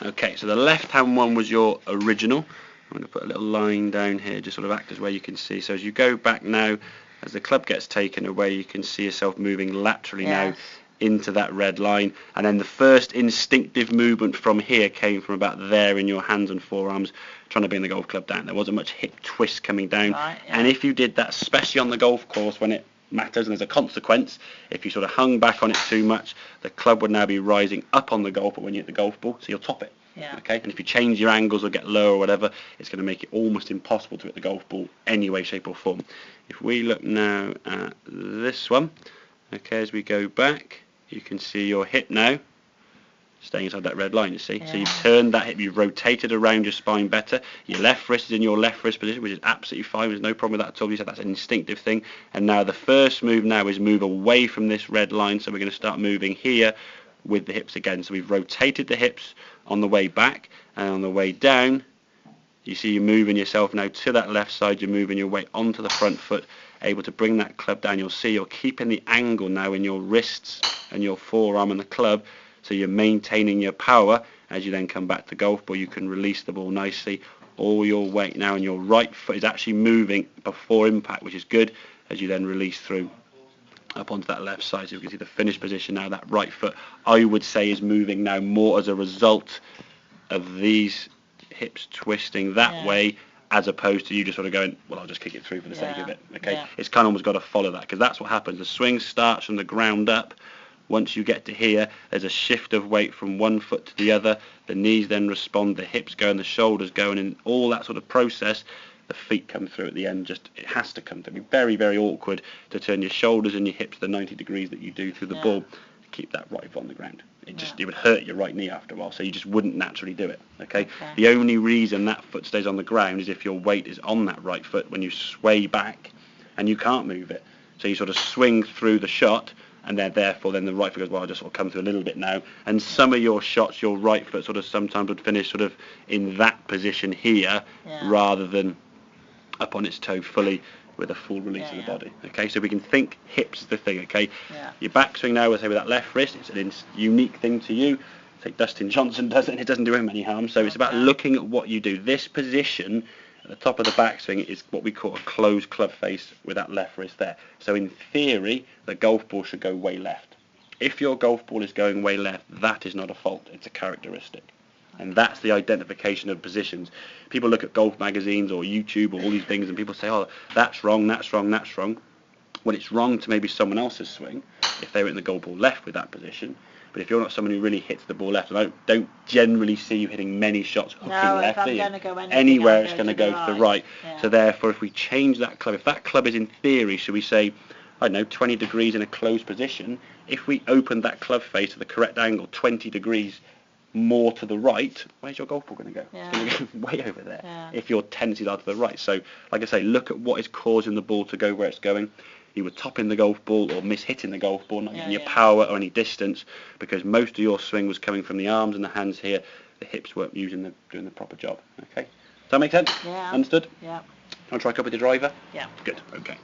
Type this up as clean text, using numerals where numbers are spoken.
Okay, so the left-hand one was your original. I'm going to put a little line down here, just sort of act as where you can see. So as you go back now, as the club gets taken away, you can see yourself moving laterally now into that red line. And then the first instinctive movement from here came from about there in your hands and forearms, trying to bring the golf club down. There wasn't much hip twist coming down. Right, yeah. And if you did that, especially on the golf course when it matters and there's a consequence, if you sort of hung back on it too much, the club would now be rising up on the golf when you hit the golf ball, so you'll top it. Yeah. Okay, and if you change your angles or get lower or whatever, it's going to make it almost impossible to hit the golf ball any way, shape or form. If we look now at this one, okay, as we go back, you can see your hip now staying inside that red line, you see. Yeah. So you've turned that hip, you've rotated around your spine better. Your left wrist is in your left wrist position, which is absolutely fine. There's no problem with that at all. You said that's an instinctive thing. And now the first move now is move away from this red line. So we're going to start moving here with the hips again. So we've rotated the hips on the way back, and on the way down, you see you're moving yourself now to that left side. You're moving your weight onto the front foot, able to bring that club down. You'll see you're keeping the angle now in your wrists and your forearm and the club, so you're maintaining your power. As you then come back to golf ball, you can release the ball nicely. All your weight now and your right foot is actually moving before impact, which is good, as you then release through up onto that left side. So you can see the finished position now. That right foot, I would say, is moving now more as a result of these hips twisting that way, as opposed to you just sort of going, well, I'll just kick it through for the sake of it. Okay, it's kind of almost got to follow that, because that's what happens. The swing starts from the ground up. Once you get to here, there's a shift of weight from one foot to the other. The knees then respond, the hips go and the shoulders go, and in all that sort of process, the feet come through at the end. Just, it has to come through. It'd be very, very awkward to turn your shoulders and your hips the 90 degrees that you do through the ball. Keep that right foot on the ground. It would hurt your right knee after a while, so you just wouldn't naturally do it. Okay? The only reason that foot stays on the ground is if your weight is on that right foot when you sway back and you can't move it. So you sort of swing through the shot, and then therefore then the right foot goes, well, I'll just sort of come through a little bit now. And some of your shots, your right foot sort of sometimes would finish sort of in that position here, rather than up on its toe fully with a full release of the body. Okay, so we can think hips is the thing. Okay, your backswing now, we'll say with that left wrist, it's a unique thing to you. Say Dustin Johnson does it, and it doesn't do him any harm. So it's about looking at what you do. This position at the top of the backswing is what we call a closed club face with that left wrist there. So in theory, the golf ball should go way left. If your golf ball is going way left, that is not a fault, it's a characteristic. And that's the identification of positions. People look at golf magazines or YouTube or all these things, and people say, oh, that's wrong, that's wrong, that's wrong. Well, it's wrong to maybe someone else's swing if they were in the golf ball left with that position. But if you're not someone who really hits the ball left, and I don't generally see you hitting many shots hooking left, do you? Anywhere it's going to go to the right. So therefore, if we change that club, if that club is in theory, should we say, I don't know, 20 degrees in a closed position, if we open that club face to the correct angle, 20 degrees more to the right, where's your golf ball going to go? It's going to go way over there if your tendencies are to the right. So, like I say, look at what is causing the ball to go where it's going. You were topping the golf ball or miss-hitting the golf ball, not getting your power or any distance, because most of your swing was coming from the arms and the hands here. The hips weren't doing the proper job. Okay, does that make sense? Yeah. Understood? Yeah. Want to try a couple with your driver? Yeah. Good. Okay.